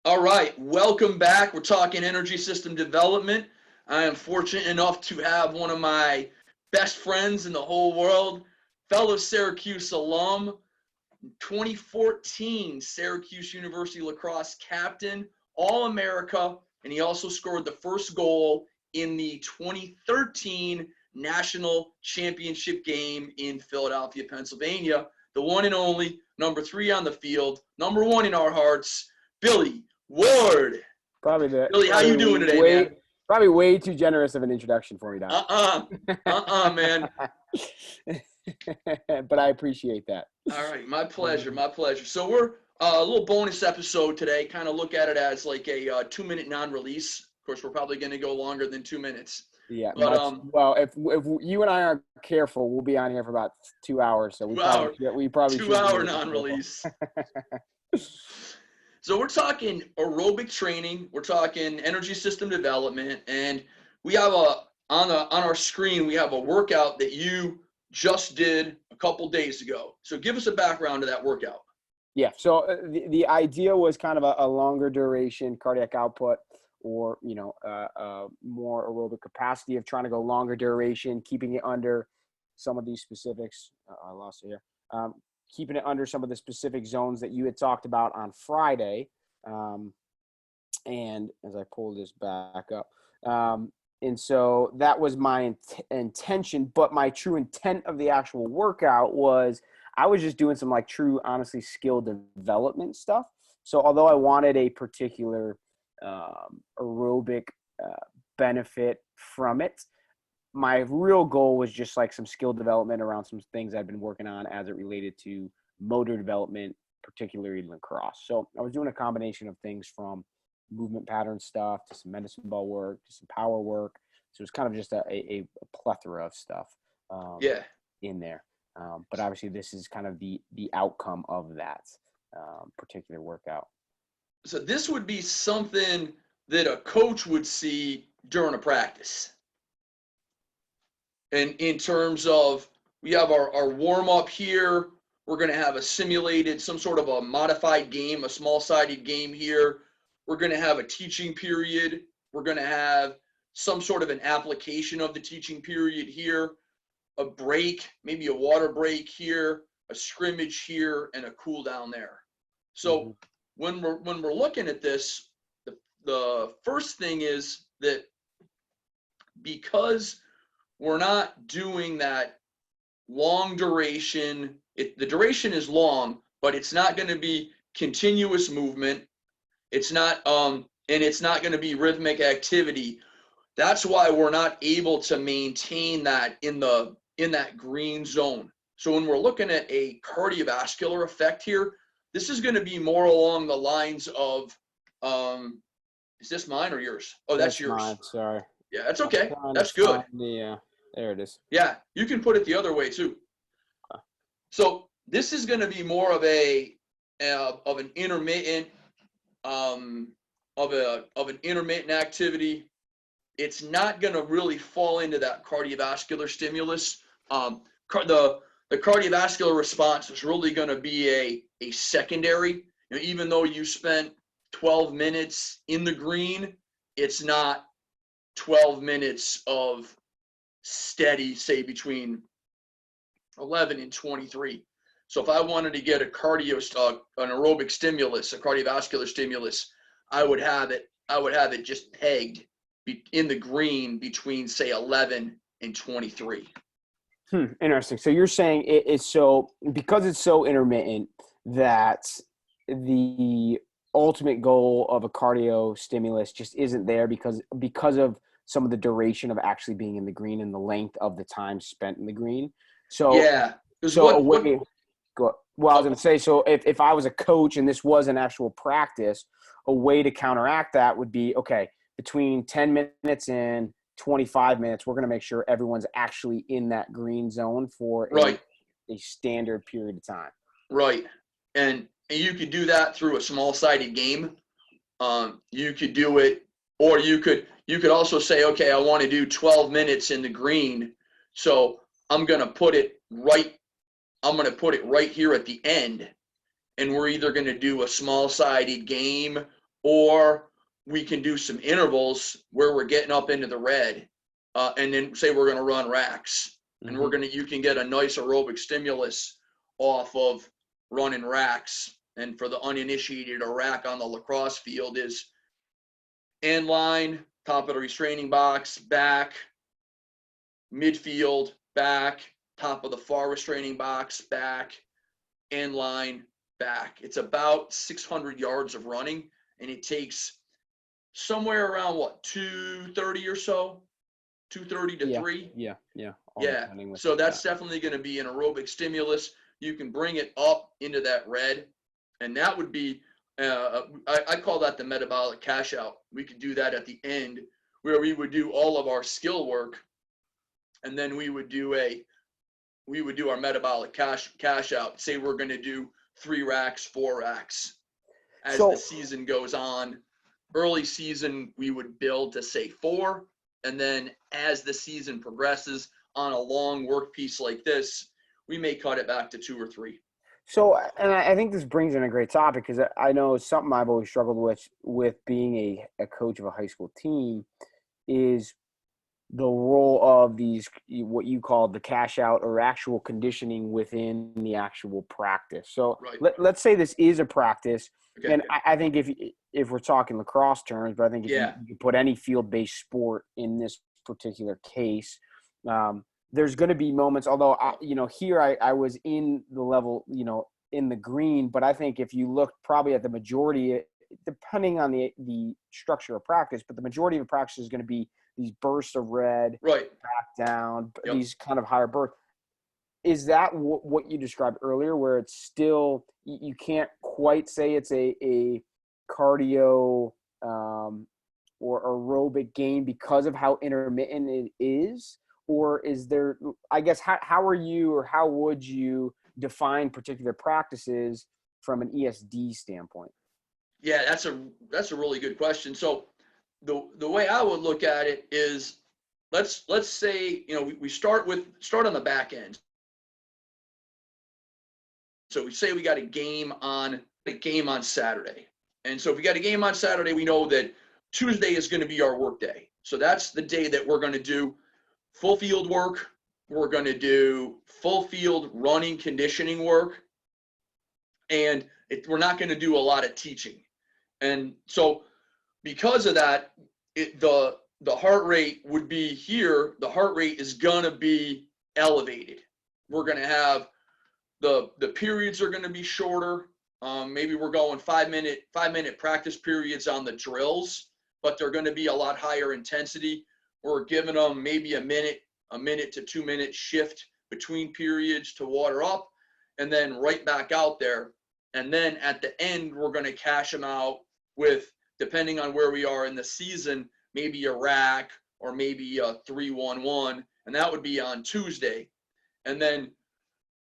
All right, welcome back. We're talking energy system development. I am fortunate enough to have one of my best friends in the whole world, fellow Syracuse alum, 2014 Syracuse University lacrosse captain, All-America, and he also scored the first goal in the 2013 National Championship game in Philadelphia, Pennsylvania. The one and only, number 3 on the field, number 1 in our hearts, Billy Ward. Probably the Billy, how you doing today, way, man? Probably way too generous of an introduction for me, Don. Man. But I appreciate that. All right, my pleasure, my pleasure. So we're a little bonus episode today. Kind of look at it as like a 2-minute non-release. Of course, we're probably going to go longer than 2 minutes. Yeah, but well, if you and I aren't careful, we'll be on here for about 2 hours. So we probably 2-hour non-release. So we're talking aerobic training, we're talking energy system development, and we have on our screen we have a workout that you just did a couple days ago. So give us a background to that workout. Yeah. So the idea was kind of a longer duration cardiac output, or more aerobic capacity of trying to go longer duration, keeping it under some of these specifics. I lost it here. Keeping it under some of the specific zones that you had talked about on Friday. And as I pull this back up, and so that was my intention, but my true intent of the actual workout was I was just doing some like true, honestly, skill development stuff. So although I wanted a particular aerobic benefit from it, my real goal was just like some skill development around some things I've been working on as it related to motor development, particularly in lacrosse. So I was doing a combination of things from movement pattern stuff to some medicine ball work to some power work. So it's kind of just a plethora of stuff in there. But obviously this is kind of the outcome of that particular workout. So this would be something that a coach would see during a practice. And in terms of, we have our warm-up here. We're going to have a simulated, some sort of a modified game, a small-sided game here. We're going to have a teaching period. We're going to have some sort of an application of the teaching period here, a break, maybe a water break here, a scrimmage here, and a cool down there. So when we're looking at this, the first thing is that because we're not doing that long duration, the duration is long, but it's not going to be continuous movement. It's not, and it's not going to be rhythmic activity. That's why we're not able to maintain that in that green zone. So when we're looking at a cardiovascular effect here, this is going to be more along the lines of, is this mine or yours? Oh, that's yours. Mine, sorry. Yeah, that's okay. That's good. There it is. Yeah, you can put it the other way too. So this is going to be more of an intermittent of an intermittent activity. It's not going to really fall into that cardiovascular stimulus. The cardiovascular response is really going to be a secondary. Even though you spent 12 minutes in the green, it's not 12 minutes of steady, say between 11 and 23. So if I wanted to get an aerobic stimulus, a cardiovascular stimulus, I would have it just pegged in the green between, say, 11 and 23. Interesting. So you're saying because it's so intermittent that the ultimate goal of a cardio stimulus just isn't there because of some of the duration of actually being in the green and the length of the time spent in the green. So yeah. I was going to say, so if I was a coach and this was an actual practice, a way to counteract that would be, okay, between 10 minutes and 25 minutes, we're going to make sure everyone's actually in that green zone for a standard period of time. Right. And you could do that through a small-sided game. You could do it, or you could also say, okay, I want to do 12 minutes in the green, so I'm going to put it right here at the end, and we're either going to do a small-sided game or we can do some intervals where we're getting up into the red, and then say we're going to run racks, and you can get a nice aerobic stimulus off of running racks. And for the uninitiated, a rack on the lacrosse field is end line, top of the restraining box, back, midfield, back, top of the far restraining box, back, end line, back. It's about 600 yards of running, and it takes somewhere around 230 or so, 230 to 3. Yeah. Yeah. So that's definitely going to be an aerobic stimulus. You can bring it up into that red, and that would be, I call that the metabolic cash out. We could do that at the end, where we would do all of our skill work, and then we would do our metabolic cash out. Say we're going to do 3 racks, 4 racks as the season goes on. Early season, we would build to say 4, and then as the season progresses on a long work piece like this, we may cut it back to 2 or 3. So, and I think this brings in a great topic, because I know something I've always struggled with being a coach of a high school team is the role of these, what you call the cash out or actual conditioning within the actual practice. So let's say this is a practice. Okay. And I think if we're talking lacrosse terms, but I think if you put any field-based sport in this particular case, there's going to be moments, although, here I was in the level, in the green, but I think if you look probably at the majority, depending on the structure of practice, but the majority of the practice is going to be these bursts of red, back down, these kind of higher bursts. Is that what you described earlier, where it's still, you can't quite say it's a cardio or aerobic gain because of how intermittent it is? Or is there, I guess, how are you, or how would you define particular practices from an ESD standpoint? Yeah, that's a really good question. So the way I would look at it is, let's say, we start on the back end. So we say we got a game on Saturday. And so if we got a game on Saturday, we know that Tuesday is going to be our work day. So that's the day that we're going to do full field work. We're going to do full field running conditioning work. And we're not going to do a lot of teaching. And so because of that, the heart rate would be here. The heart rate is going to be elevated. We're going to have the periods are going to be shorter. Maybe we're going 5-minute practice periods on the drills, but they're going to be a lot higher intensity. We're giving them maybe a minute to 2-minute shift between periods to water up, and then right back out there. And then at the end, we're going to cash them out with, depending on where we are in the season, maybe a rack or maybe a 3-1-1, and that would be on Tuesday. And then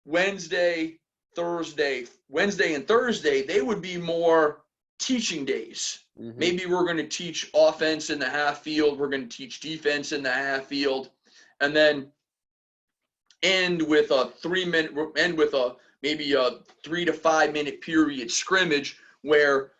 Wednesday and Thursday, they would be more teaching days. Mm-hmm. Maybe we're going to teach offense in the half field. We're going to teach defense in the half field, and then end with maybe a 3 to 5 minute period scrimmage where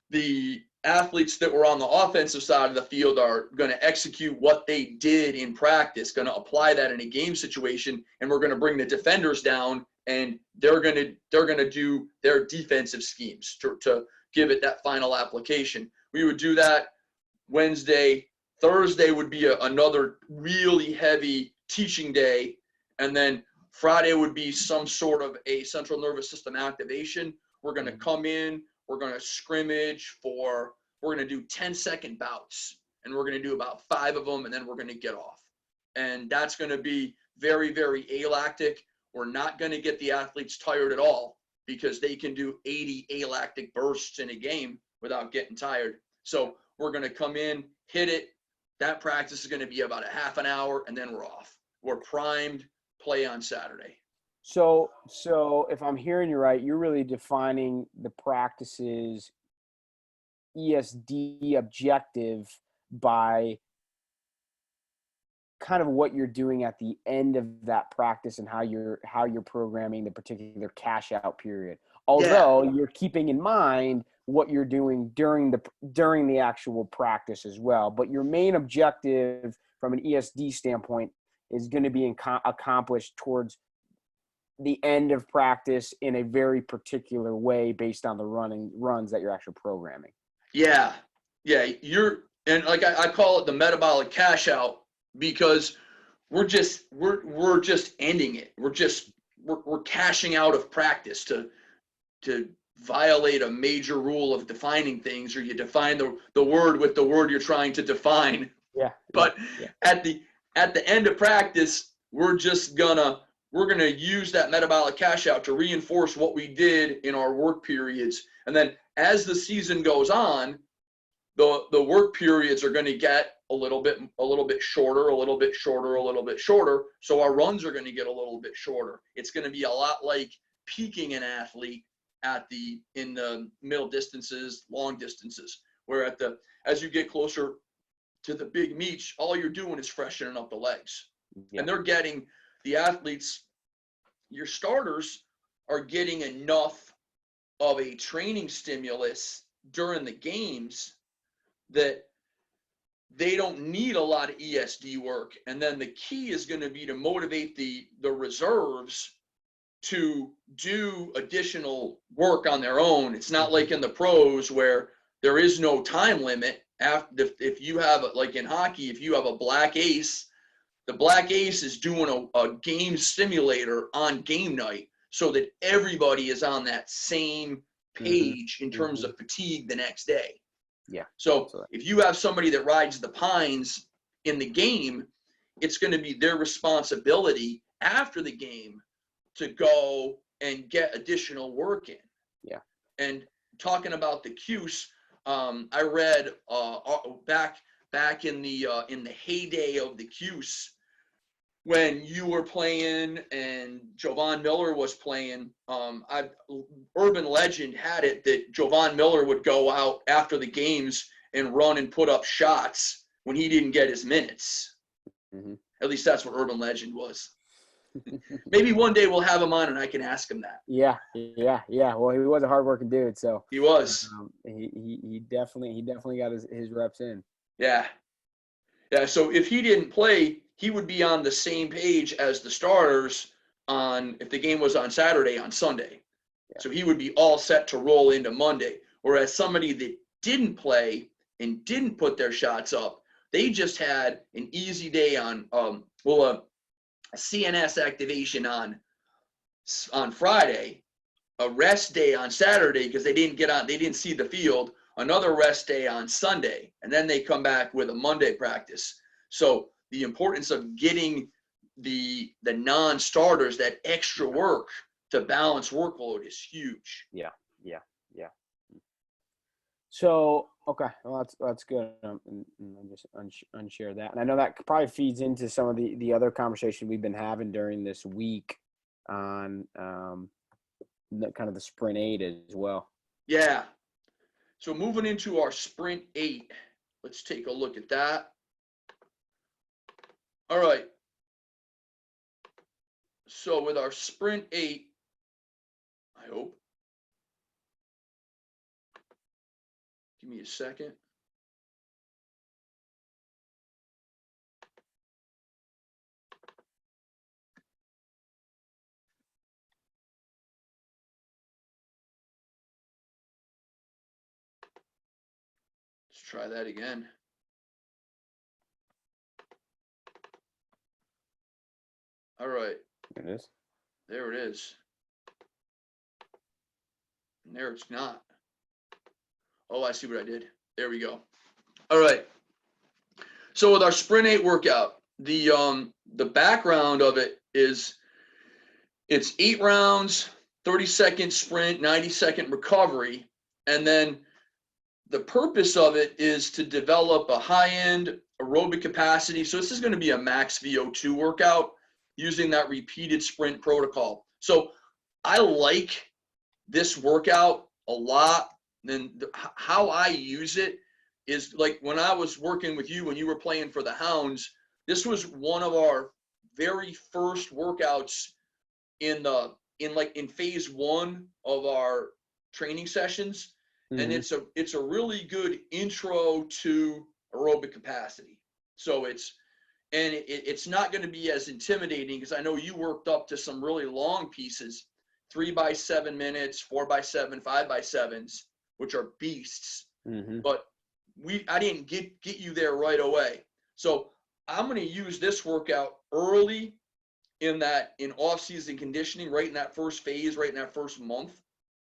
the athletes that were on the offensive side of the field are going to execute what they did in practice, going to apply that in a game situation, and we're going to bring the defenders down, and they're going to do their defensive schemes to give it that final application. We would do that Wednesday. Thursday would be another really heavy teaching day, and then Friday would be some sort of a central nervous system activation. We're going to come in, we're going to scrimmage we're going to do 10-second bouts, and we're going to do about 5 of them, and then we're going to get off. And that's going to be very, very alactic. We're not going to get the athletes tired at all because they can do 80 alactic bursts in a game without getting tired. So we're going to come in, hit it. That practice is going to be about a half an hour, and then we're off. We're primed, play on Saturday. So if I'm hearing you right, you're really defining the practice's ESD objective by kind of what you're doing at the end of that practice and how you're programming the particular cash out period. Although you're keeping in mind what you're doing during the actual practice as well. But your main objective from an ESD standpoint is going to be accomplished towards the end of practice in a very particular way based on the runs that you're actually programming. Yeah. And like I call it the metabolic cash out, because we're just ending it. We're cashing out of practice to violate a major rule of defining things, or you define the word with the word you're trying to define. Yeah. But at the end of practice, we're gonna use that metabolic cash out to reinforce what we did in our work periods. And then as the season goes on, the work periods are going to get a little bit shorter, a little bit shorter, a little bit shorter. So our runs are going to get a little bit shorter. It's going to be a lot like peaking an athlete in the middle distances, long distances, where as you get closer to the big meets, all you're doing is freshening up the legs. Yeah. And they're getting, the athletes, your starters are getting enough of a training stimulus during the games that they don't need a lot of ESD work. And then the key is going to be to motivate the reserves to do additional work on their own. It's not like in the pros where there is no time limit. If you have, like in hockey, if you have a black ace, the black ace is doing a game simulator on game night so that everybody is on that same page in terms of fatigue the next day. Yeah. So if you have somebody that rides the pines in the game, it's going to be their responsibility after the game to go and get additional work in. Yeah. And talking about the Cuse, I read back in the heyday of the Cuse, when you were playing and Jovan Miller was playing, urban legend had it that Jovan Miller would go out after the games and run and put up shots when he didn't get his minutes. Mm-hmm. At least that's what urban legend was. Maybe one day we'll have him on and I can ask him that. Yeah. Well, he was a hardworking dude, so he was. He definitely got his reps in. Yeah. So if he didn't play, he would be on the same page as the starters if the game was on Saturday, on Sunday. Yeah. So he would be all set to roll into Monday. Whereas somebody that didn't play and didn't put their shots up, they just had an easy day on a CNS activation on Friday, a rest day on Saturday because they didn't see the field, another rest day on Sunday, and then they come back with a Monday practice. So the importance of getting the non-starters that extra work to balance workload is huge. Yeah. So, okay, well, that's good. And just unshare that. And I know that probably feeds into some of the other conversation we've been having during this week on kind of the Sprint 8 as well. Yeah. So moving into our Sprint 8, let's take a look at that. All right. So with our Sprint 8, I hope. Give me a second. Let's try that again. All right. There it is. There it is. And there it's not. Oh, I see what I did. There we go. All right. So with our Sprint 8 workout, the background of it is it's 8 rounds, 30-second sprint, 90-second recovery. And then the purpose of it is to develop a high-end aerobic capacity. So this is going to be a max VO2 workout using that repeated sprint protocol. So I like this workout a lot. And how I use it is like when I was working with you, when you were playing for the Hounds, this was one of our very first workouts in phase 1 of our training sessions. and it's a really good intro to aerobic capacity. So it's not going to be as intimidating, because I know you worked up to some really long pieces, 3 by 7 minutes, 4 by 7, 5 by 7s, which are beasts. But I didn't get you there right away. So I'm going to use this workout early in off-season conditioning, right in that first phase, right in that first month.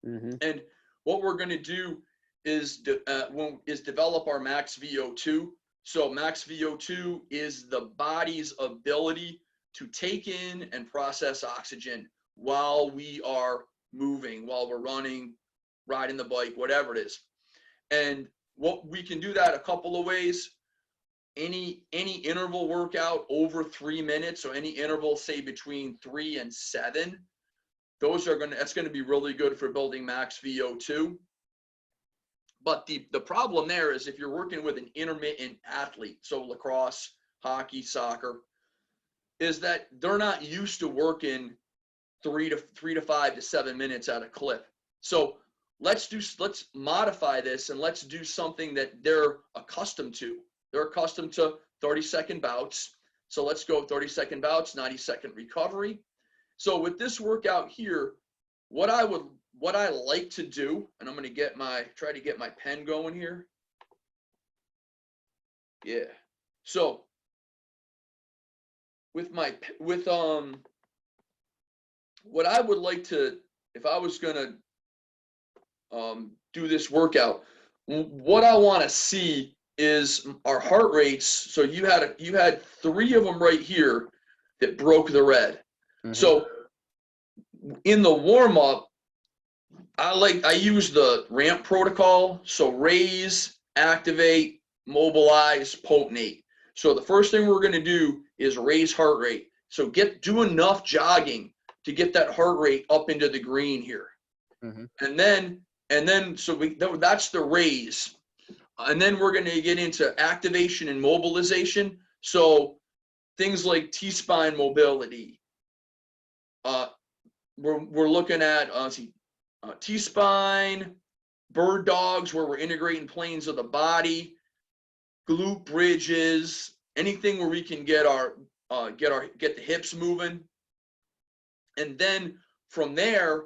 And what we're going to do is develop our max VO2. So max VO2 is the body's ability to take in and process oxygen while we are moving, while we're running, riding the bike, whatever it is. And what we can do that a couple of ways. Any interval workout over 3 minutes, so any interval, say between 3 and 7, that's going to be really good for building max VO2. But the problem there is if you're working with an intermittent athlete, so lacrosse, hockey, soccer, is that they're not used to working 3 to 5 to 7 minutes at a clip. So let's modify this and let's do something that they're accustomed to. They're accustomed to 30-second bouts. So let's go 30-second bouts, 90-second recovery. So with this workout here, what I like to do, and I'm going to try to get my pen going here. Yeah. So what I would like to, if I was going to do this workout, what I want to see is our heart rates. So you had 3 of them right here that broke the red. So in the warm up, I use the ramp protocol. So raise, activate, mobilize, potenate. So the first thing we're going to do is raise heart rate. So do enough jogging to get that heart rate up into the green here. And then that's the raise. And then we're going to get into activation and mobilization. So things like T-spine mobility. We're looking at T-spine, bird dogs, where we're integrating planes of the body, glute bridges, anything where we can get the hips moving. And then from there,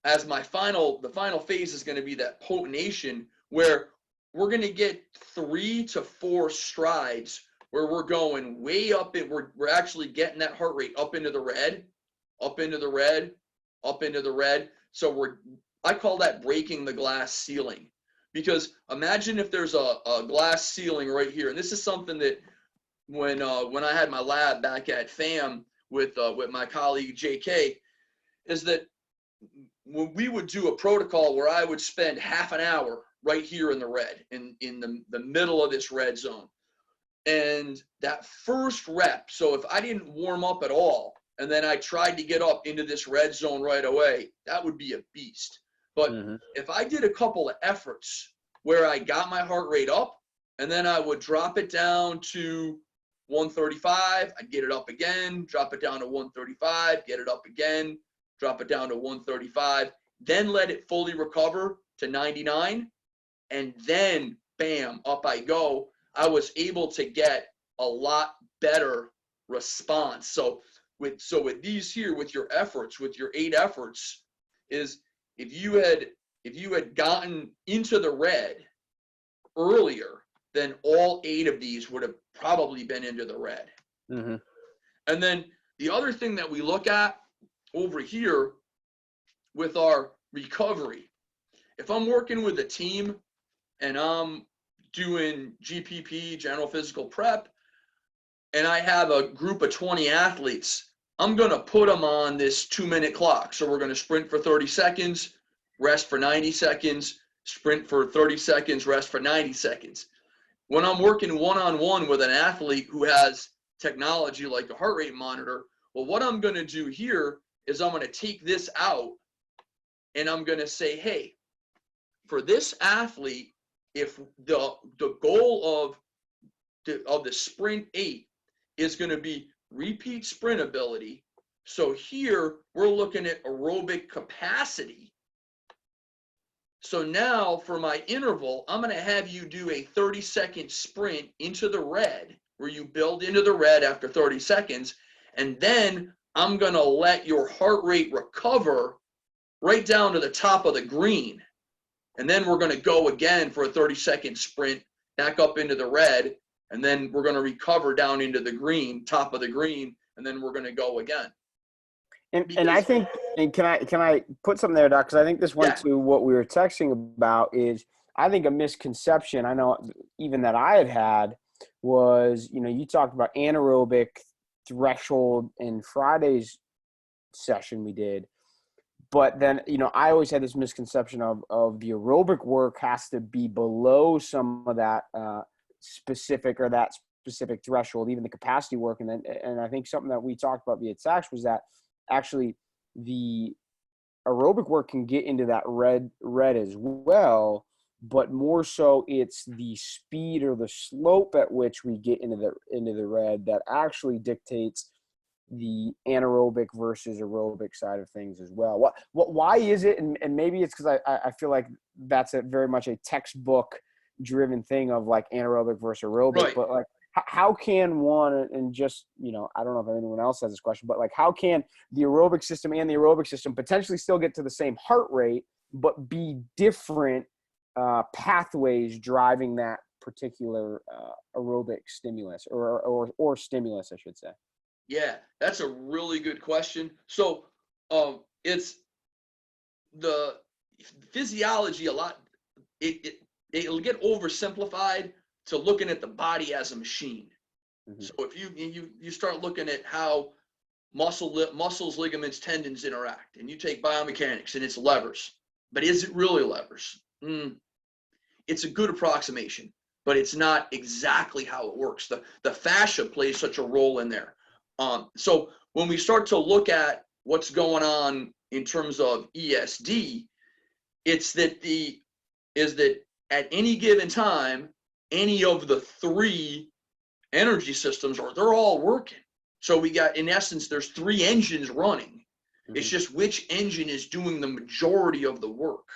as the final phase is going to be that potenation, where we're going to get 3 to 4 strides where we're going way up and we're actually getting that heart rate up into the red, up into the red, up into the red. So I call that breaking the glass ceiling, because imagine if there's a glass ceiling right here. And this is something that when I had my lab back at FAM with my colleague JK, is that when we would do a protocol where I would spend half an hour right here in the red, in the middle of this red zone. And that first rep, so if I didn't warm up at all, and then I tried to get up into this red zone right away, that would be a beast. But if I did a couple of efforts where I got my heart rate up, and then I would drop it down to 135, I'd get it up again, drop it down to 135, get it up again, drop it down to 135, then let it fully recover to 99, and then bam, up I go. I was able to get a lot better response. So with these here, with your efforts, with your 8 efforts, is if you had gotten into the red earlier, then all 8 of these would have probably been into the red. And then the other thing that we look at over here with our recovery, if I'm working with a team and I'm doing GPP, general physical prep, and I have a group of 20 athletes, I'm going to put them on this 2-minute clock. So we're going to sprint for 30 seconds, rest for 90 seconds, sprint for 30 seconds, rest for 90 seconds. When I'm working one-on-one with an athlete who has technology like a heart rate monitor, well, what I'm going to do here is I'm going to take this out and I'm going to say, hey, for this athlete, if the goal of the sprint 8 is going to be repeat sprint ability, so here we're looking at aerobic capacity. So now for my interval, I'm going to have you do a 30-second sprint into the red, where you build into the red after 30 seconds. And then I'm going to let your heart rate recover right down to the top of the green. And then we're going to go again for a 30-second sprint back up into the red. And then we're going to recover down into the green, top of the green. And then we're going to go again. And I think, and can I put something there, Doc? Because I think this went to what we were texting about. Is I think a misconception, I know even that I had was, you talked about anaerobic threshold in Friday's session we did. But then, I always had this misconception of the aerobic work has to be below some of that specific threshold, even the capacity work. And I think something that we talked about via text was that actually the aerobic work can get into that red as well, but more so it's the speed or the slope at which we get into the red that actually dictates the anaerobic versus aerobic side of things as well. Why is it? And maybe it's because I feel like that's very much a textbook driven thing of like anaerobic versus aerobic, right. But like how can one, and just, I don't know if anyone else has this question, but like how can the aerobic system and the aerobic system potentially still get to the same heart rate, but be different pathways driving that particular aerobic stimulus or stimulus, I should say? Yeah, that's a really good question. So it's the physiology a lot. It'll get oversimplified to looking at the body as a machine. Mm-hmm. So if you start looking at how muscles, ligaments, tendons interact, and you take biomechanics and it's levers, but is it really levers? It's a good approximation, but it's not exactly how it works. The fascia plays such a role in there. So when we start to look at what's going on in terms of ESD, it's that at any given time, any of the three energy systems they're all working. So we got, in essence, there's three engines running. Mm-hmm. It's just which engine is doing the majority of the work.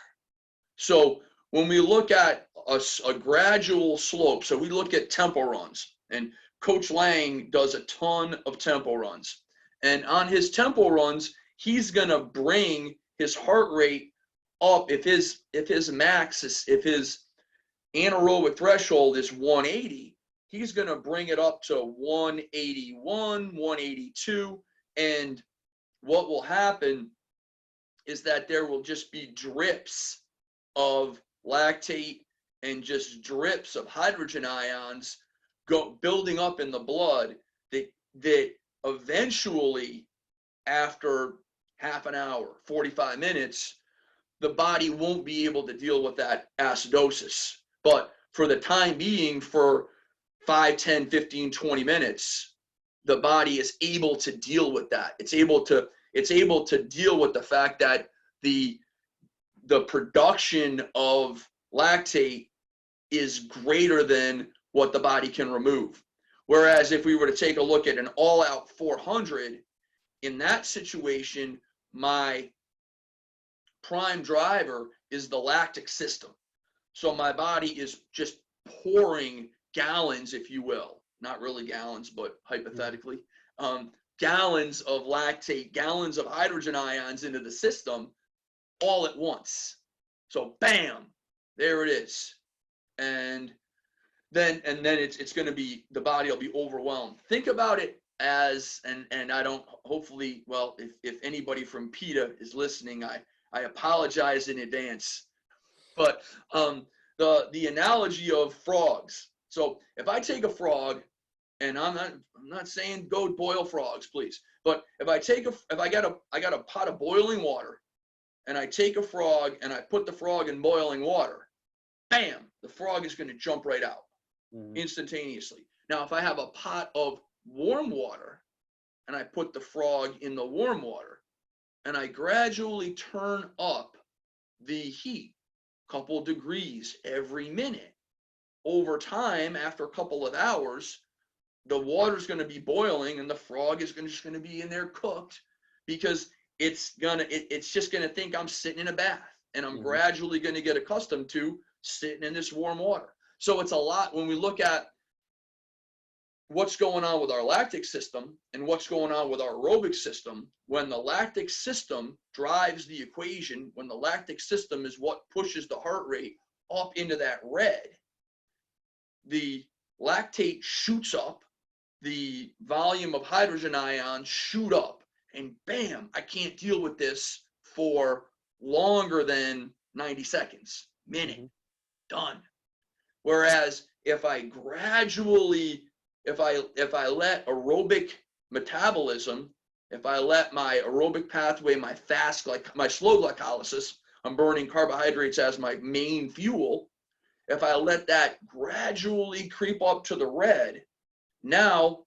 So when we look at a gradual slope, so we look at tempo runs, and Coach Lang does a ton of tempo runs. And on his tempo runs, he's going to bring his heart rate up. If his anaerobic threshold is 180, he's going to bring it up to 181, 182. And what will happen is that there will just be drips of lactate and just drips of hydrogen ions building up in the blood that eventually, after half an hour, 45 minutes, the body won't be able to deal with that acidosis. But for the time being, for 5, 10, 15, 20 minutes, the body is able to deal with that. It's able to deal with the fact that the production of lactate is greater than what the body can remove. Whereas if we were to take a look at an all-out 400, in that situation, my prime driver is the lactic system. So my body is just pouring gallons, if you will, not really gallons, but hypothetically, gallons of lactate, gallons of hydrogen ions into the system all at once. So bam, there it is. And then it's going to be, the body will be overwhelmed. Think about it as, and I don't, hopefully, well, if anybody from PETA is listening, I apologize in advance. But the analogy of frogs. So if I take a frog, and I'm not saying go boil frogs, please, but if I got a pot of boiling water, and I take a frog and I put the frog in boiling water, bam, the frog is going to jump right out instantaneously. Now, if I have a pot of warm water and I put the frog in the warm water and I gradually turn up the heat, a couple of degrees every minute, over time, after a couple of hours, the water's going to be boiling and the frog is just going to be in there cooked, because it's just going to think I'm sitting in a bath. and I'm gradually going to get accustomed to sitting in this warm water. So it's a lot when we look at what's going on with our lactic system and what's going on with our aerobic system. When the lactic system drives the equation, when the lactic system is what pushes the heart rate up into that red, the lactate shoots up, the volume of hydrogen ions shoot up, and bam, I can't deal with this for longer than 90 seconds, minute, done. Whereas if I gradually, if I let aerobic metabolism, if I let my aerobic pathway, my fast, like my slow glycolysis, I'm burning carbohydrates as my main fuel. If I let that gradually creep up to the red, now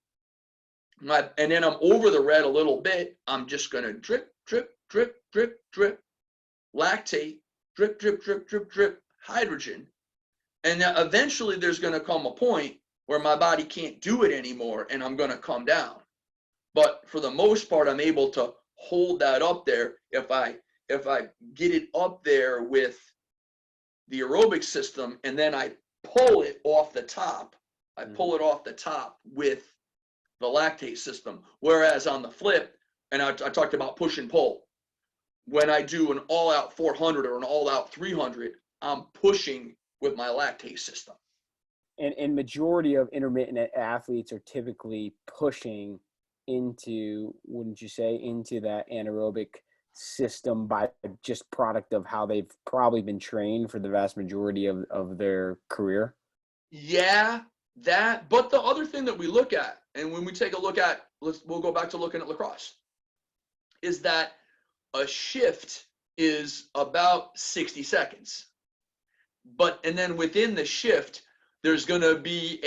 and then I'm over the red a little bit, I'm just going to drip, drip, drip, drip, drip, lactate, drip, drip, drip, drip, drip, hydrogen. And eventually there's going to come a point where my body can't do it anymore and I'm going to come down. But for the most part, I'm able to hold that up there. If I get it up there with the aerobic system and then I pull it off the top, I pull it off the top with the lactate system. Whereas on the flip, and I talked about push and pull, when I do an all-out 400 or an all-out 300, I'm pushing with my lactate system. And majority of intermittent athletes are typically pushing into, wouldn't you say, into that anaerobic system by just product of how they've probably been trained for the vast majority of their career? Yeah, that. But the other thing that we look at, and when we take a look at, we'll go back to looking at lacrosse, is that a shift is about 60 seconds. And then within the shift, there's going to be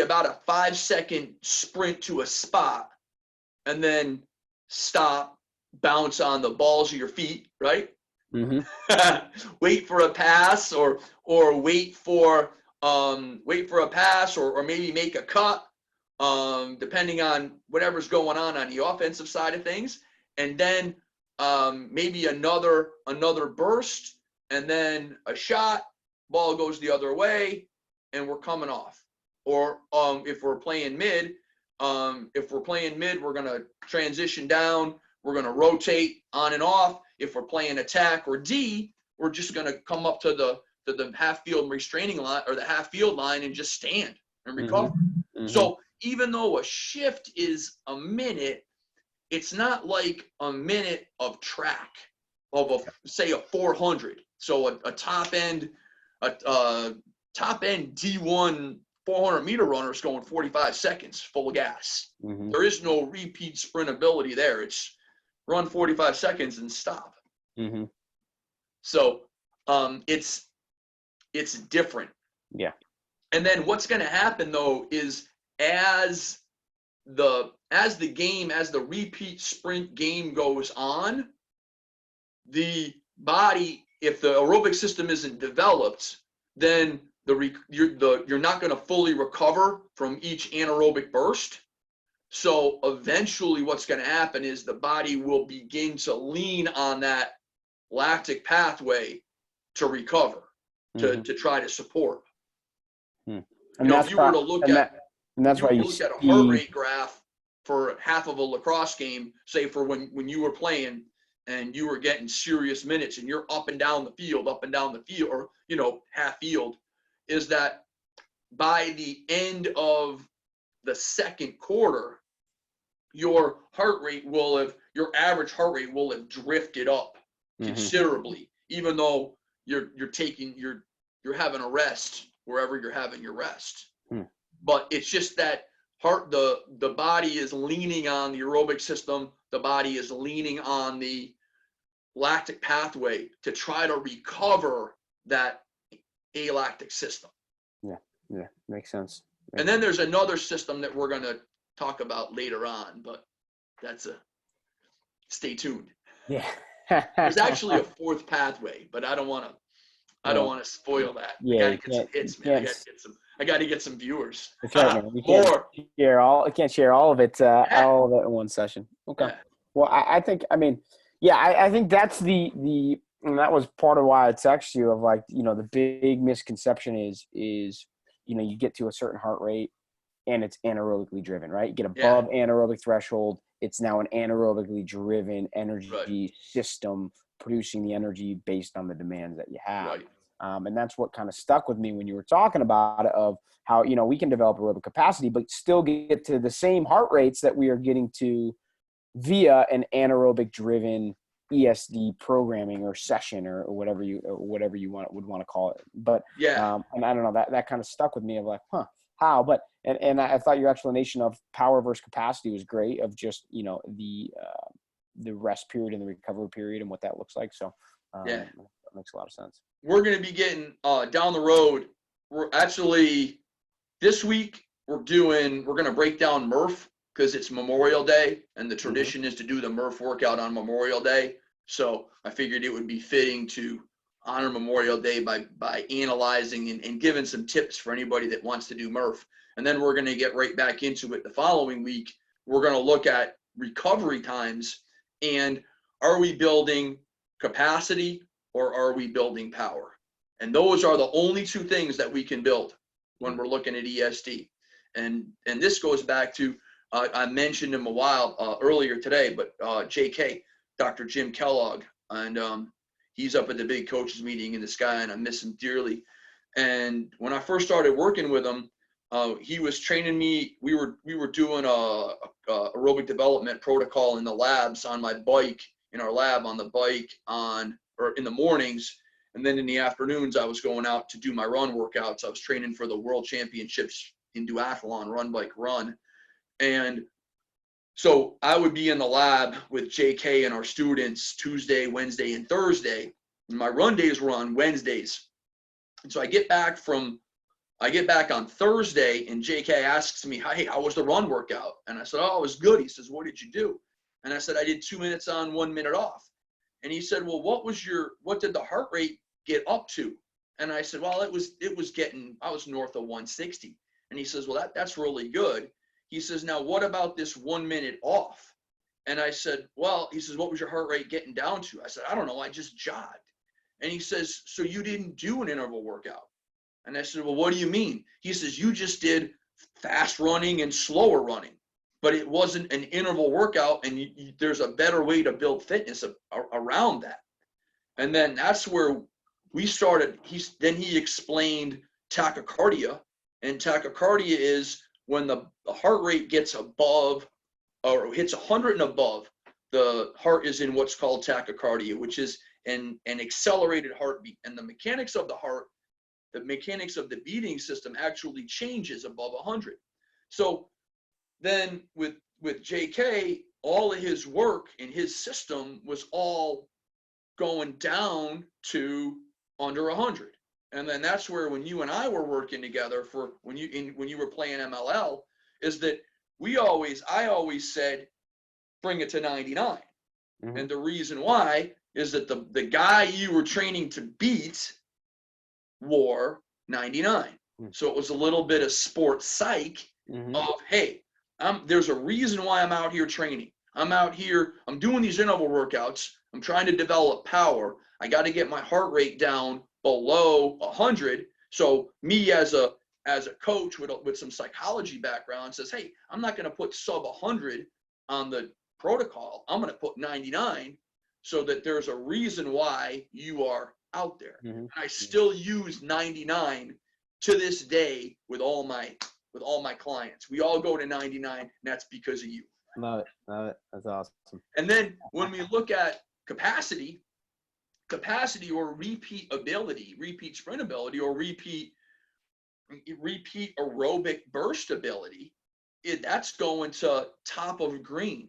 about a 5-second sprint to a spot, and then stop, bounce on the balls of your feet, right? Wait for a pass, or wait for a pass, or maybe make a cut, depending on whatever's going on the offensive side of things, and then maybe another burst, and then a shot, ball goes the other way, and we're coming off. Or if we're playing mid, we're going to transition down, we're going to rotate on and off. If we're playing attack or D, we're just going to come up to the half field restraining line or the half field line and just stand and recover. So even though a shift is a minute, it's not like a minute of track of say a 400. So a top end D1 400 meter runner is going 45 seconds full of gas. There is no repeat sprint ability there. It's run 45 seconds and stop. So it's different. Yeah. And then what's going to happen though is as the repeat sprint game goes on, the body, if the aerobic system isn't developed, then you're not going to fully recover from each anaerobic burst. So eventually what's going to happen is the body will begin to lean on that lactic pathway to recover, to try to support. And if you were to look at a heart rate graph for half of a lacrosse game, say for when you were playing and you were getting serious minutes and you're up and down the field, or, half field, is that by the end of the second quarter, your average heart rate will have drifted up considerably, even though you're having a rest wherever you're having your rest. But it's just that the body is leaning on the aerobic system, the body is leaning on the lactic pathway to try to recover that alactic system. Yeah, makes sense. And then there's another system that we're going to talk about later on, but stay tuned. Yeah. There's actually a fourth pathway, but I don't want to spoil that. Yeah, I got to get some hits, man. I got to get some viewers. That's right, man. I can't share all of it in one session. Okay. Yeah. Well, I think, Yeah, I think that's and that was part of why I text you of like, the big misconception is, you get to a certain heart rate and it's anaerobically driven, right? You get Yeah, above anaerobic threshold. It's now an anaerobically driven right, energy system producing the energy based on the demands that you have. right. And that's what kind of stuck with me when you were talking about it, of how, we can develop aerobic capacity, but still get to the same heart rates that we are getting to via an anaerobic driven ESD programming or session or whatever you would want to call it. But Yeah, and I don't know, that kind of stuck with me of like, how? But and I thought your explanation of power versus capacity was great, of just the rest period and the recovery period and what that looks like. So yeah. that makes a lot of sense. We're going to be getting down the road. We're actually this week we're going to break down Murph because it's Memorial Day and the Mm-hmm. tradition is to do the Murph workout on Memorial Day. So I figured it would be fitting to honor Memorial Day by analyzing and giving some tips for anybody that wants to do Murph. And then we're going to get right back into it the following week. We're going to look at recovery times and are we building capacity or are we building power? And those are the only two things that we can build when we're looking at ESD. And this goes back to, I mentioned him a while earlier today, but JK, Dr. Jim Kellogg, and he's up at the big coaches meeting in the sky, and I miss him dearly. And when I first started working with him, he was training me. We were doing a aerobic development protocol in the labs on my bike, in our lab on the bike or in the mornings. And then in the afternoons, I was going out to do my run workouts. I was training for the world championships in duathlon, run, bike, run. And so I would be in the lab with JK and our students Tuesday, Wednesday, and Thursday. And my run days were on Wednesdays. And so I get back on Thursday and JK asks me, hey, how was the run workout? And I said, oh, it was good. He says, what did you do? And I said, I did 2 minutes on, 1 minute off. And he said, well, what did the heart rate get up to? And I said, well, I was north of 160. And he says, well, that's really good. He says, now what about this 1 minute off? And I said, well, he says, what was your heart rate getting down to? I said, I don't know, I just jogged. And he says, so you didn't do an interval workout? And I said, well, what do you mean? He says, you just did fast running and slower running, but it wasn't an interval workout, and there's a better way to build fitness around that. And then that's where we started. He explained tachycardia, and tachycardia is when the heart rate gets above or hits 100 and above, the heart is in what's called tachycardia, which is an accelerated heartbeat. And the mechanics of the heart, the mechanics of the beating system actually changes above 100. So then with JK, all of his work in his system was all going down to under 100. And then that's where when you and I were working together for when you were playing MLL, is that I always said, bring it to 99. Mm-hmm. And the reason why is that the guy you were training to beat wore 99. Mm-hmm. So it was a little bit of sports psych of, hey, there's a reason why I'm out here training. I'm out here, I'm doing these interval workouts. I'm trying to develop power. I got to get my heart rate down below 100. So me as a coach with some psychology background says, hey, I'm not going to put sub 100 on the protocol. I'm going to put 99 so that there's a reason why you are out there. Mm-hmm. And I still use 99 to this day with all my clients. We all go to 99, and that's because of you. Love it. That's awesome. And then when we look at capacity or repeat sprint ability, or repeat aerobic burst ability, that's going to top of green.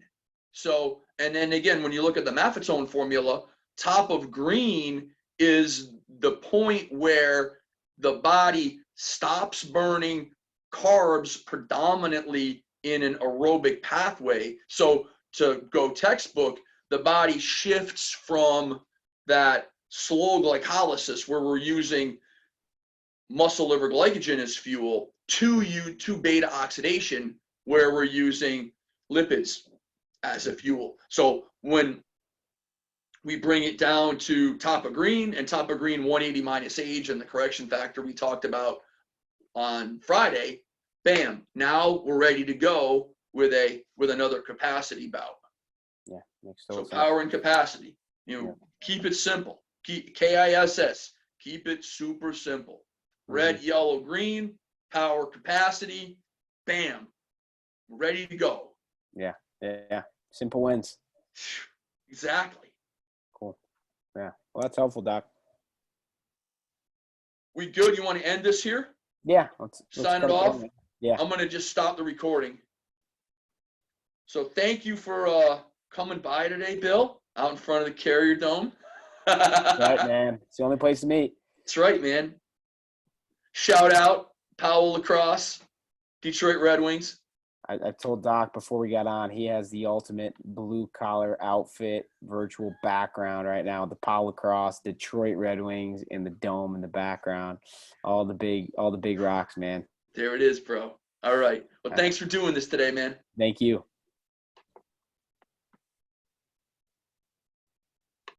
So, and then again, when you look at the Maffetone formula, top of green is the point where the body stops burning carbs predominantly in an aerobic pathway. So to go textbook, the body shifts from that slow glycolysis where we're using muscle liver glycogen as fuel to beta oxidation where we're using lipids as a fuel. So when we bring it down to top of green, and top of green 180 minus age and the correction factor we talked about on Friday. Bam, now we're ready to go with another capacity bout. Yeah, makes So total sense. power and capacity. Keep it simple. Keep KISS. Keep it super simple. Red, yellow, green, power, capacity. Bam, ready to go. Yeah. Simple wins. Exactly. Cool. Yeah. Well, that's helpful, Doc. We good? You want to end this here? Yeah. Let's Sign cut it off? down. Yeah. I'm going to just stop the recording. So thank you for coming by today, Bill, out in front of the Carrier Dome. Right, man. It's the only place to meet. That's right, man. Shout out Powell Lacrosse, Detroit Red Wings. I told Doc before we got on, he has the ultimate blue collar outfit, virtual background right now. The Powell Lacrosse, Detroit Red Wings, and the dome in the background. All the big rocks, man. There it is, bro. All right. Well, thanks for doing this today, man. Thank you.